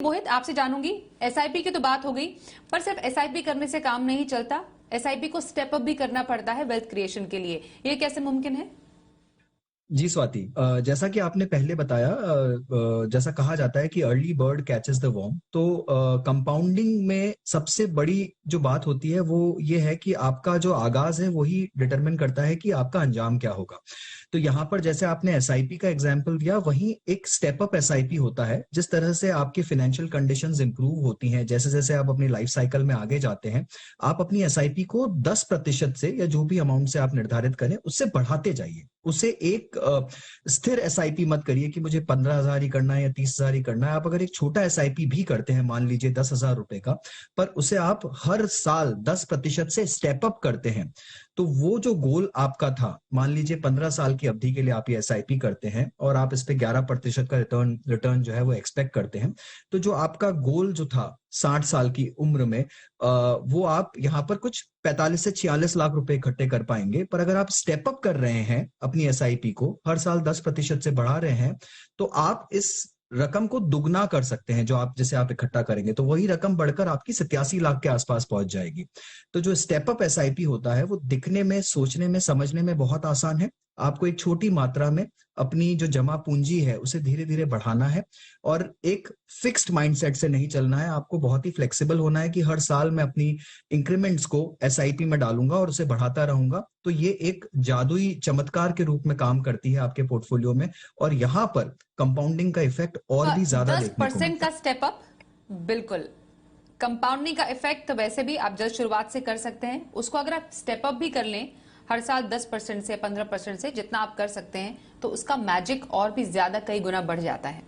मोहित, आपसे जानूंगी, एसआईपी की तो बात हो गई, पर सिर्फ एसआईपी करने से काम नहीं चलता, एसआईपी को स्टेप अप भी करना पड़ता है वेल्थ क्रिएशन के लिए। ये कैसे मुमकिन है? जी स्वाति, जैसा कि आपने पहले बताया, जैसा कहा जाता है कि early bird catches the worm. तो कंपाउंडिंग में सबसे बड़ी जो बात होती है वो ये है कि आपका जो आगाज है वही डिटरमिन करता है कि आपका अंजाम क्या होगा। तो यहाँ पर जैसे आपने एसआईपी का एग्जाम्पल दिया, वहीं एक स्टेप अप एसआईपी होता है। जिस तरह से आपकी फाइनेंशियल कंडीशंस इंप्रूव होती हैं, जैसे जैसे आप अपनी लाइफ साइकिल में आगे जाते हैं, आप अपनी एसआईपी को 10% से या जो भी अमाउंट से आप निर्धारित करें उससे बढ़ाते जाइए। उसे एक स्थिर एसआईपी मत करिए कि मुझे 15,000 ही करना है या 30,000 ही करना है। आप अगर एक छोटा एसआईपी भी करते हैं, मान लीजिए 10,000 रुपए का, पर उसे आप हर साल 10% से स्टेप अप करते हैं, तो वो जो गोल आपका था, मान लीजिए 15 साल की अवधि के लिए आप ये एसआईपी करते हैं और आप इस पे 11% का रिटर्न जो है वो एक्सपेक्ट करते हैं, तो जो आपका गोल जो था 60 साल की उम्र में, वो आप यहाँ पर कुछ 45 से 46 लाख रुपए इकट्ठे कर पाएंगे। पर अगर आप स्टेप अप कर रहे हैं अपनी एसआईपी को, हर साल 10% से बढ़ा रहे हैं, तो आप इस रकम को दुगना कर सकते हैं। जो आप जिसे आप इकट्ठा करेंगे तो वही रकम बढ़कर आपकी 87 लाख के आसपास पहुंच जाएगी। तो जो स्टेप अप एसआईपी होता है वो दिखने में, सोचने में, समझने में बहुत आसान है। आपको एक छोटी मात्रा में अपनी जो जमा पूंजी है उसे धीरे धीरे बढ़ाना है और एक फिक्स्ड माइंडसेट से नहीं चलना है। आपको बहुत ही फ्लेक्सिबल होना है कि हर साल मैं अपनी इंक्रीमेंट्स को एसआईपी में डालूंगा और उसे बढ़ाता रहूंगा। तो ये एक जादुई चमत्कार के रूप में काम करती है आपके पोर्टफोलियो में, और यहाँ पर कंपाउंडिंग का इफेक्ट और भी ज्यादा देखने को 10% मिलता का है। स्टेप अप, बिल्कुल। कंपाउंडिंग का इफेक्ट तो वैसे भी आप जल्द शुरुआत से कर सकते हैं, उसको अगर आप स्टेप अप भी कर लें हर साल 10% से 15% से, जितना आप कर सकते हैं, तो उसका मैजिक और भी ज्यादा कई गुना बढ़ जाता है।